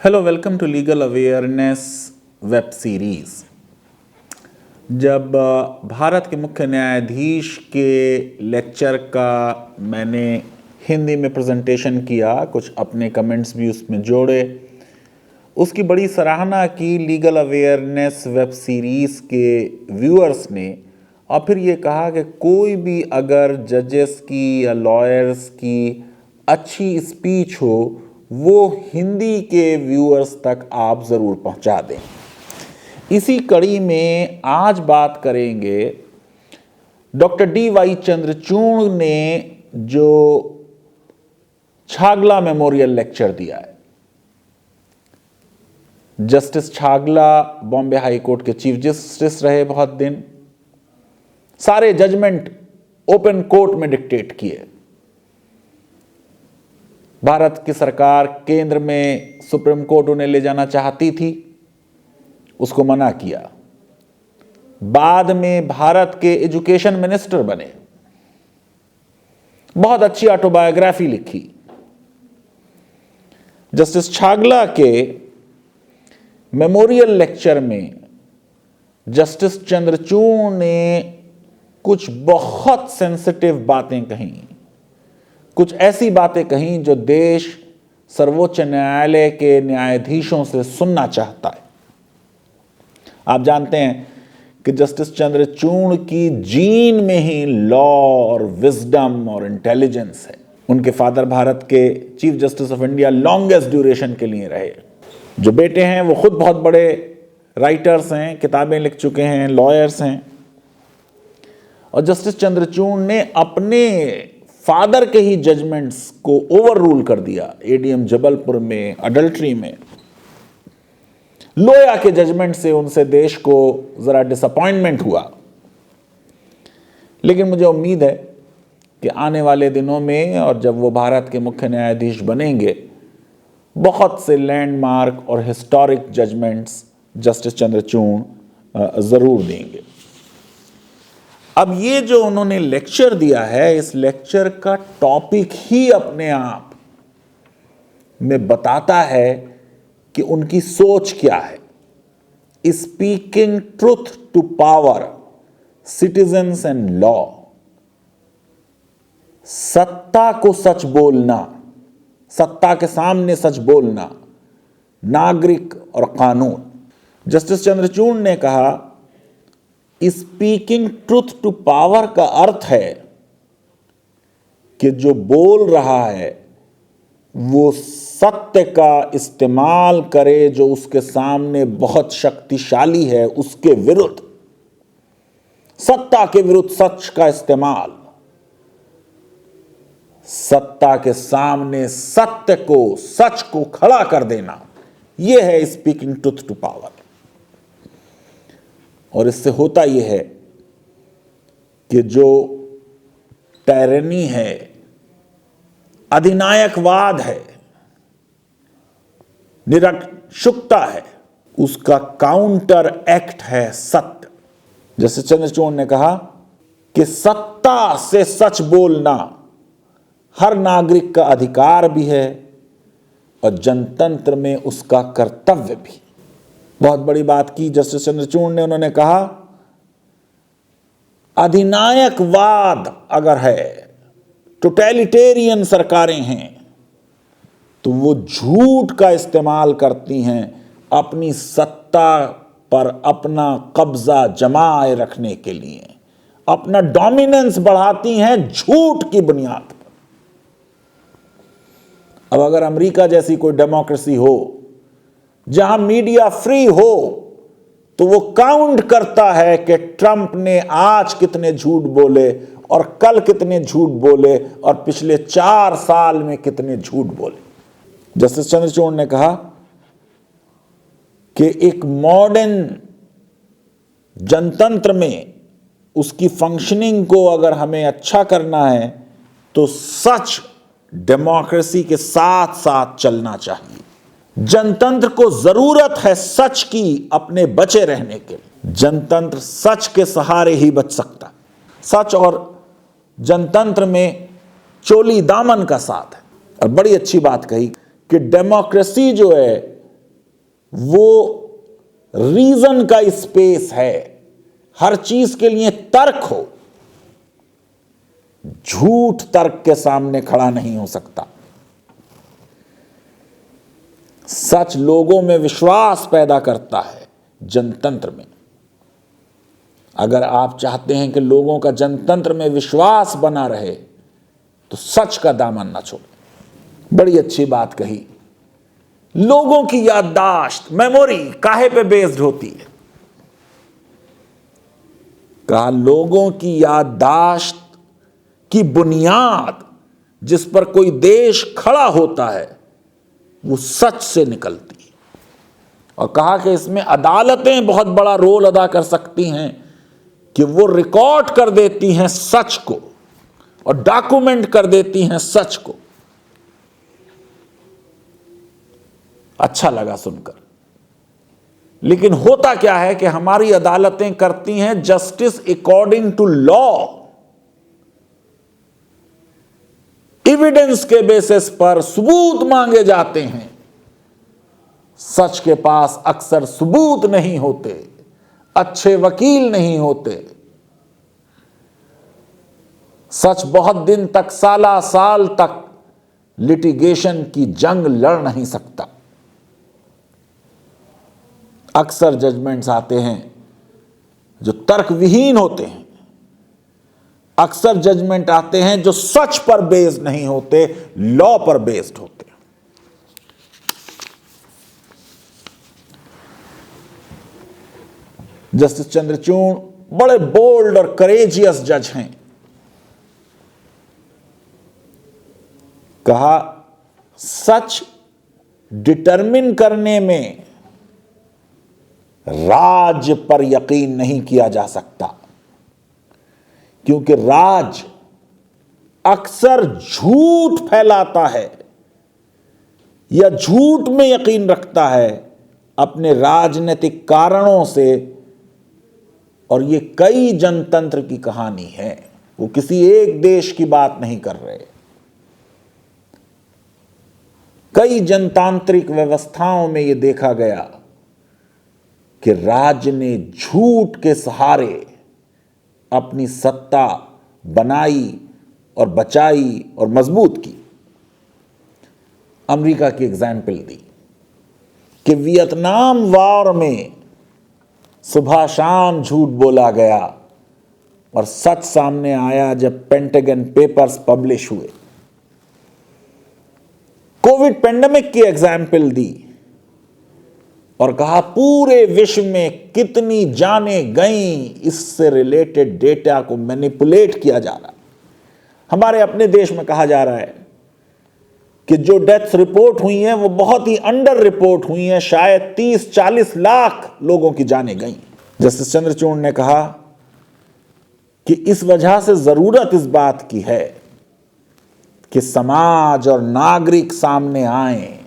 Hello, welcome to legal awareness web series. जब भारत के मुख्य न्यायाधीश के लेक्चर का मैंने हिंदी में प्रेजेंटेशन किया, कुछ अपने कमेंट्स भी उसमें जोड़े, उसकी बड़ी सराहना की लीगल अवेयरनेस वेब सीरीज़ के व्यूअर्स ने। और फिर ये कहा कि कोई भी अगर जजेस की या लॉयर्स की अच्छी स्पीच हो वो हिंदी के व्यूअर्स तक आप ज़रूर पहुंचा दें। इसी कड़ी में आज बात करेंगे डॉक्टर डी.वाई. चंद्रचूड़ ने जो छागला मेमोरियल लेक्चर दिया है। Justice Chagla Bombay high court के चीफ जस्टिस रहे बहुत दिन, सारे जजमेंट ओपन कोर्ट में डिक्टेट किए। भारत की सरकार केंद्र में सुप्रीम कोर्ट उन्हें ले जाना चाहती थी, उसको मना किया। बाद में भारत के एजुकेशन मिनिस्टर बने, बहुत अच्छी ऑटोबायोग्राफी लिखी। जस्टिस छागला के मेमोरियल लेक्चर में जस्टिस चंद्रचूड़ ने कुछ बहुत सेंसिटिव बातें कहीं, कुछ ऐसी बातें कहीं जो देश सर्वोच्च न्यायालय के न्यायाधीशों से सुनना चाहता है। आप जानते हैं कि जस्टिस चंद्रचूड़ की जीन में ही लॉ और विजडम और इंटेलिजेंस है। उनके फादर भारत के chief justice of India longest duration के लिए रहे। जो बेटे हैं वो खुद बहुत बड़े राइटर्स हैं, किताबें लिख चुके हैं, लॉयर्स हैं। और जस्टिस चंद्रचूड़ ने अपने फादर के ही जजमेंट्स को ओवर रूल कर दिया। एडीएम जबलपुर में, अडल्ट्री में, लोया के जजमेंट से उनसे देश को जरा डिसअपॉइंटमेंट हुआ। लेकिन मुझे उम्मीद है कि आने वाले दिनों में और जब वो भारत के मुख्य न्यायाधीश बनेंगे, बहुत से लैंडमार्क और हिस्टोरिक जजमेंट्स जस्टिस चंद्रचूड़ जरूर देंगे। अब ये जो उन्होंने लेक्चर दिया है, इस लेक्चर का टॉपिक ही अपने आप में बताता है कि उनकी सोच क्या है। Speaking truth to power, citizens and law. सत्ता को सच बोलना, सत्ता के सामने सच बोलना, नागरिक और कानून। जस्टिस चंद्रचूड़ ने कहा स्पीकिंग ट्रुथ टू पावर का अर्थ है कि जो बोल रहा है वो सत्य का इस्तेमाल करे जो उसके सामने बहुत शक्तिशाली है, उसके विरुद्ध, सत्ता के विरुद्ध सच का इस्तेमाल, सत्ता के सामने सत्य को, सच को खड़ा कर देना, यह है स्पीकिंग ट्रुथ टू पावर। और इससे होता यह है कि जो टायरनी है, अधिनायकवाद है, निरक्षुकता है, उसका काउंटर एक्ट है सत्य। जैसे चंद्रचूड़ ने कहा कि सत्ता से सच बोलना हर नागरिक का अधिकार भी है और जनतंत्र में उसका कर्तव्य भी। बहुत बड़ी बात की जस्टिस चंद्रचूड़ ने। उन्होंने कहा अधिनायकवाद अगर है, टोटलिटेरियन सरकारें हैं, तो वो झूठ का इस्तेमाल करती हैं अपनी सत्ता पर अपना कब्जा जमाए रखने के लिए, अपना डोमिनेंस बढ़ाती हैं झूठ की बुनियाद पर। अब अगर अमेरिका जैसी कोई डेमोक्रेसी हो जहां मीडिया फ्री हो, तो वो काउंट करता है कि ट्रंप ने आज कितने झूठ बोले और कल कितने झूठ बोले और पिछले 4 साल में कितने झूठ बोले। जस्टिस चंद्रचूड़ ने कहा कि एक मॉडर्न जनतंत्र में उसकी फंक्शनिंग को अगर हमें अच्छा करना है तो सच डेमोक्रेसी के साथ साथ चलना चाहिए। जनतंत्र को जरूरत है सच की अपने बचे रहने के लिए। जनतंत्र सच के सहारे ही बच सकता। सच और जनतंत्र में चोली दामन का साथ है। और बड़ी अच्छी बात कही कि डेमोक्रेसी जो है वो रीजन का स्पेस है, हर चीज के लिए तर्क हो। झूठ तर्क के सामने खड़ा नहीं हो सकता। सच लोगों में विश्वास पैदा करता है जनतंत्र में। अगर आप चाहते हैं कि लोगों का जनतंत्र में विश्वास बना रहे तो सच का दामन न छोड़ें। बड़ी अच्छी बात कही। लोगों की याददाश्त, मेमोरी काहे पे बेस्ड होती है? कहा लोगों की याददाश्त की बुनियाद जिस पर कोई देश खड़ा होता है वो सच से निकलती है। और कहा कि इसमें अदालतें बहुत बड़ा रोल अदा कर सकती हैं कि वो रिकॉर्ड कर देती हैं सच को और डॉक्यूमेंट कर देती हैं सच को। अच्छा लगा सुनकर। लेकिन होता क्या है कि हमारी अदालतें करती हैं justice according to law, evidence के बेसिस पर सबूत मांगे जाते हैं। सच के पास अक्सर सबूत नहीं होते, अच्छे वकील नहीं होते। सच बहुत दिन तक, साला साल तक लिटिगेशन की जंग लड़ नहीं सकता। अक्सर जजमेंट्स आते हैं जो तर्क विहीन होते हैं। अक्सर जजमेंट आते हैं जो सच पर बेस्ड नहीं होते, लॉ पर बेस्ड होते हैं। जस्टिस चंद्रचूड़ बड़े बोल्ड और करेजियस जज हैं। कहा सच डिटरमिन करने में राज पर यकीन नहीं किया जा सकता, क्योंकि राज अक्सर झूठ फैलाता है या झूठ में यकीन रखता है अपने राजनीतिक कारणों से। और ये कई जनतंत्र की कहानी है, वो किसी एक देश की बात नहीं कर रहे। कई जनतांत्रिक व्यवस्थाओं में यह देखा गया कि राज्य ने झूठ के सहारे अपनी सत्ता बनाई और बचाई और मजबूत की। अमेरिका की एग्जाम्पल दी कि वियतनाम वॉर में सुबह शाम झूठ बोला गया और सच सामने आया जब पेंटागन पेपर्स पब्लिश हुए। कोविड पेंडेमिक की एग्जाम्पल दी और कहा पूरे विश्व में कितनी जानें गईं, इससे रिलेटेड डेटा को मैनिपुलेट किया जा रहा है। हमारे अपने देश में कहा जा रहा है कि जो डेथ्स रिपोर्ट हुई हैं वो बहुत ही अंडर रिपोर्ट हुई हैं, शायद 30-40 लाख लोगों की जानें गईं। जस्टिस चंद्रचूड़ ने कहा कि इस वजह से जरूरत इस बात की है कि समाज और नागरिक सामने आए,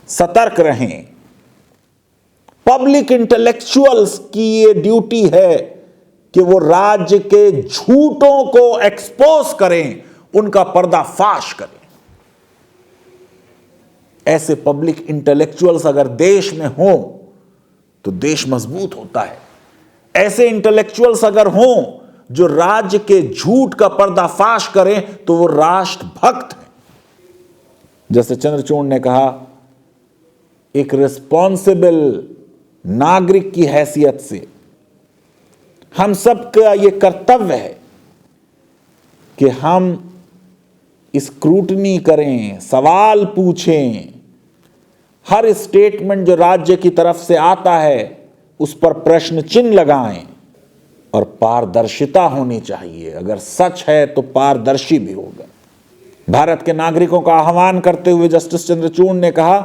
सतर्क रहें। पब्लिक इंटेलेक्चुअल्स की ये ड्यूटी है कि वो राज्य के झूठों को एक्सपोज करें, उनका पर्दाफाश करें। ऐसे पब्लिक इंटेलेक्चुअल्स अगर देश में हों तो देश मजबूत होता है। ऐसे इंटेलेक्चुअल्स अगर हों जो राज्य के झूठ का पर्दाफाश करें तो वो राष्ट्रभक्त हैं। जैसे चंद्रचूड़ ने कहा, एक रिस्पॉन्सिबल नागरिक की हैसियत से हम सबका ये कर्तव्य है कि हम स्क्रूटनी करें, सवाल पूछें, हर स्टेटमेंट जो राज्य की तरफ से आता है उस पर प्रश्न चिन्ह लगाएं और पारदर्शिता होनी चाहिए। अगर सच है तो पारदर्शी भी होगा। भारत के नागरिकों का आह्वान करते हुए जस्टिस चंद्रचूड़ ने कहा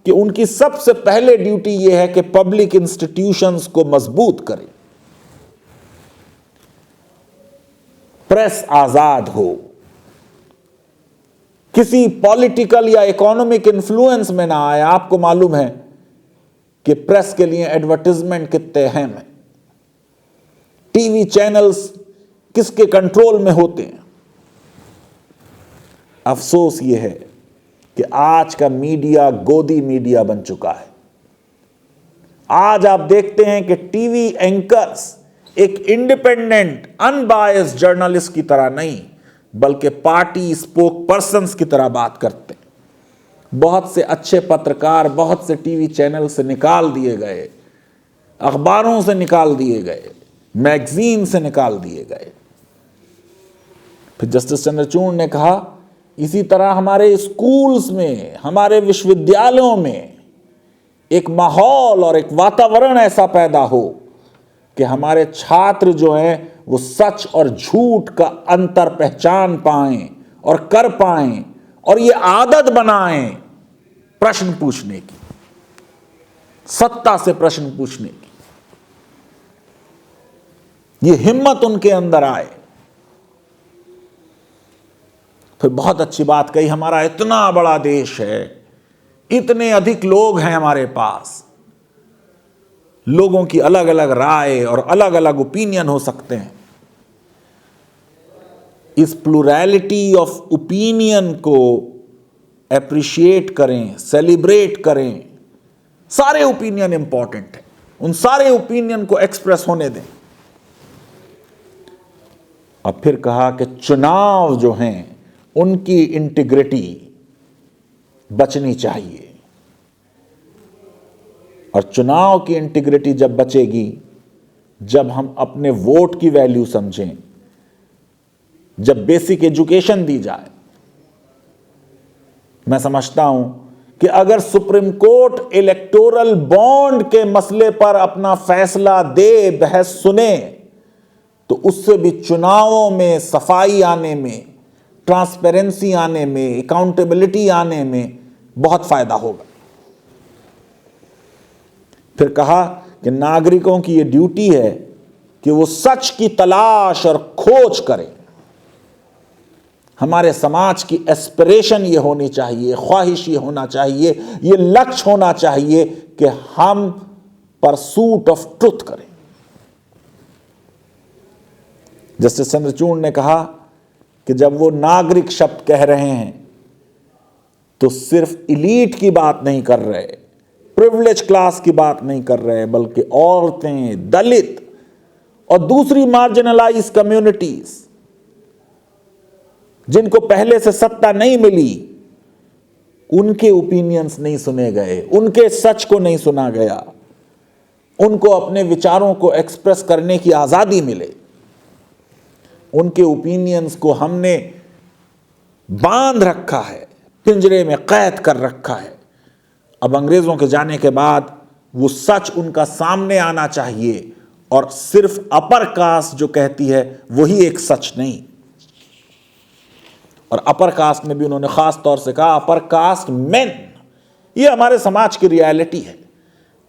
कि उनकी सबसे पहले ड्यूटी यह है कि पब्लिक इंस्टीट्यूशंस को मजबूत करें, प्रेस आजाद हो, किसी पॉलिटिकल या इकोनॉमिक इन्फ्लुएंस में ना आए। आपको मालूम है कि प्रेस के लिए एडवर्टाइजमेंट कितने अहम है, टीवी चैनल्स किसके कंट्रोल में होते हैं। अफसोस यह है कि आज का मीडिया गोदी मीडिया बन चुका है। आज आप देखते हैं कि टीवी एंकर्स एक इंडिपेंडेंट अनबायस्ड जर्नलिस्ट की तरह नहीं बल्कि पार्टी स्पोक पर्सन्स की तरह बात करते हैं। बहुत से अच्छे पत्रकार बहुत से टीवी चैनल से निकाल दिए गए, अखबारों से निकाल दिए गए, मैगजीन से निकाल दिए गए। फिर जस्टिस चंद्रचूड़ ने कहा इसी तरह हमारे स्कूल्स में, हमारे विश्वविद्यालयों में एक माहौल और एक वातावरण ऐसा पैदा हो कि हमारे छात्र जो हैं वो सच और झूठ का अंतर पहचान पाएं और कर पाएं और ये आदत बनाएं प्रश्न पूछने की, सत्ता से प्रश्न पूछने की, ये हिम्मत उनके अंदर आए। फिर बहुत अच्छी बात कही, हमारा इतना बड़ा देश है, इतने अधिक लोग हैं हमारे पास, लोगों की अलग अलग राय और अलग अलग ओपिनियन हो सकते हैं। इस प्लुरैलिटी ऑफ ओपिनियन को एप्रिशिएट करें, सेलिब्रेट करें। सारे ओपिनियन इंपॉर्टेंट है, उन सारे ओपिनियन को एक्सप्रेस होने दें। अब फिर कहा कि चुनाव जो हैं उनकी इंटीग्रिटी बचनी चाहिए, और चुनाव की इंटीग्रिटी जब बचेगी जब हम अपने वोट की वैल्यू समझें, जब बेसिक एजुकेशन दी जाए। मैं समझता हूं कि अगर सुप्रीम कोर्ट इलेक्टोरल बॉन्ड के मसले पर अपना फैसला दे, बहस सुने, तो उससे भी चुनावों में सफाई आने में, ट्रांसपेरेंसी आने में, अकाउंटेबिलिटी आने में बहुत फायदा होगा। फिर कहा कि नागरिकों की यह ड्यूटी है कि वो सच की तलाश और खोज करें। हमारे समाज की एस्पिरेशन ये होनी चाहिए, ख्वाहिश ये होना चाहिए, ये लक्ष्य होना चाहिए कि हम परसूट ऑफ ट्रुथ करें। जस्टिस चंद्रचूड़ ने कहा कि जब वो नागरिक शब्द कह रहे हैं तो सिर्फ इलीट की बात नहीं कर रहे, प्रिविलेज क्लास की बात नहीं कर रहे, बल्कि औरतें, दलित और दूसरी मार्जिनलाइज कम्युनिटीज जिनको पहले से सत्ता नहीं मिली, उनके ओपिनियंस नहीं सुने गए, उनके सच को नहीं सुना गया, उनको अपने विचारों को एक्सप्रेस करने की आजादी मिले। उनके ओपिनियंस को हमने बांध रखा है, पिंजरे में कैद कर रखा है। अब अंग्रेजों के जाने के बाद वो सच उनका सामने आना चाहिए, और सिर्फ अपर कास्ट जो कहती है वही एक सच नहीं। और अपर कास्ट में भी उन्होंने खास तौर से कहा अपर कास्ट मेन। ये हमारे समाज की रियलिटी है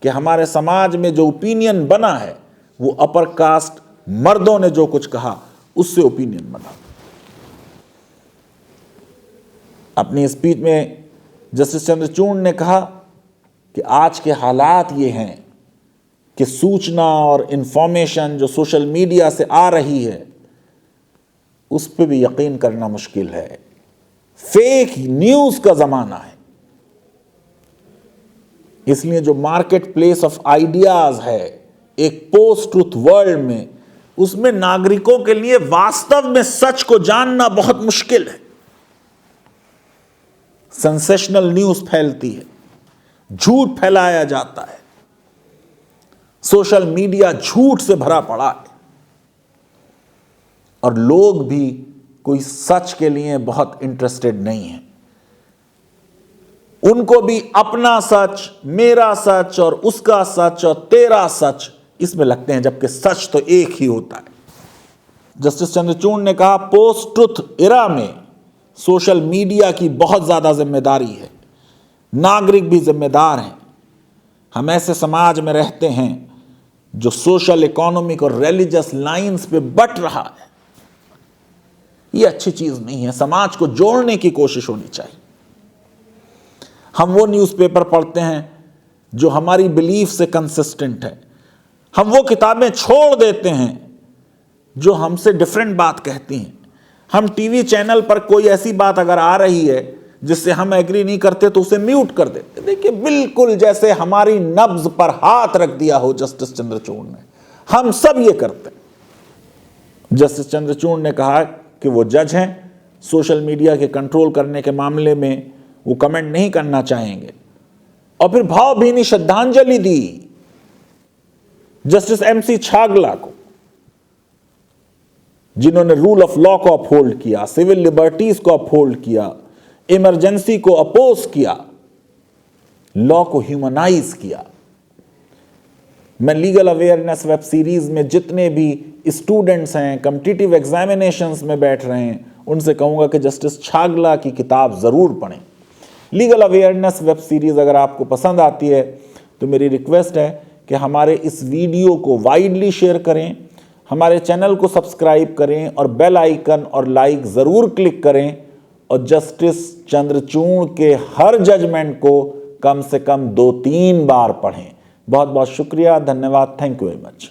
कि हमारे समाज में जो ओपिनियन बना है वो अपर कास्ट मर्दों ने जो कुछ कहा उससे ओपिनियन बना। अपनी स्पीच में जस्टिस चंद्रचूड़ ने कहा कि आज के हालात ये हैं कि सूचना और इंफॉर्मेशन जो सोशल मीडिया से आ रही है उस पर भी यकीन करना मुश्किल है। फेक न्यूज का जमाना है, इसलिए जो मार्केट प्लेस ऑफ आइडियाज है एक पोस्ट ट्रुथ वर्ल्ड में, उसमें नागरिकों के लिए वास्तव में सच को जानना बहुत मुश्किल है। सेंसेशनल न्यूज फैलती है, झूठ फैलाया जाता है, सोशल मीडिया झूठ से भरा पड़ा है, और लोग भी कोई सच के लिए बहुत इंटरेस्टेड नहीं है। उनको भी अपना सच, मेरा सच और उसका सच और तेरा सच इसमें लगते हैं, जबकि सच तो एक ही होता है। जस्टिस चंद्रचूड़ ने कहा पोस्ट ट्रुथ एरा में सोशल मीडिया की बहुत ज्यादा जिम्मेदारी है, नागरिक भी जिम्मेदार हैं। हम ऐसे समाज में रहते हैं जो सोशल, इकोनॉमिक और रिलीजियस लाइंस पे बट रहा है। ये अच्छी चीज नहीं है, समाज को जोड़ने की कोशिश होनी चाहिए। हम वो न्यूज़पेपर पढ़ते हैं जो हमारी बिलीफ से कंसिस्टेंट है, हम वो किताबें छोड़ देते हैं जो हमसे डिफरेंट बात कहती हैं। हम टीवी चैनल पर कोई ऐसी बात अगर आ रही है जिससे हम एग्री नहीं करते तो उसे म्यूट कर देते। देखिए, बिल्कुल जैसे हमारी नब्ज पर हाथ रख दिया हो जस्टिस चंद्रचूड़ ने, हम सब ये करते हैं। जस्टिस चंद्रचूड़ ने कहा कि वो जज हैं, सोशल मीडिया के कंट्रोल करने के मामले में वो कमेंट नहीं करना चाहेंगे, और फिर भावभीनी श्रद्धांजलि दी जस्टिस एमसी छागला को, जिन्होंने रूल ऑफ लॉ को अपहोल्ड किया, सिविल लिबर्टीज को अपहोल्ड किया, इमरजेंसी को अपोज किया, लॉ को ह्यूमनाइज किया। मैं लीगल अवेयरनेस वेब सीरीज में जितने भी स्टूडेंट्स हैं, कॉम्पिटिटिव एग्जामिनेशंस में बैठ रहे हैं, उनसे कहूंगा कि जस्टिस छागला की किताब जरूर पढ़ें। लीगल अवेयरनेस वेब सीरीज अगर आपको पसंद आती है तो मेरी रिक्वेस्ट है कि हमारे इस वीडियो को वाइडली शेयर करें, हमारे चैनल को सब्सक्राइब करें और बेल आइकन और लाइक ज़रूर क्लिक करें, और जस्टिस चंद्रचूड़ के हर जजमेंट को कम से कम 2-3 बार पढ़ें। बहुत बहुत शुक्रिया, धन्यवाद, थैंक यू वेरी मच।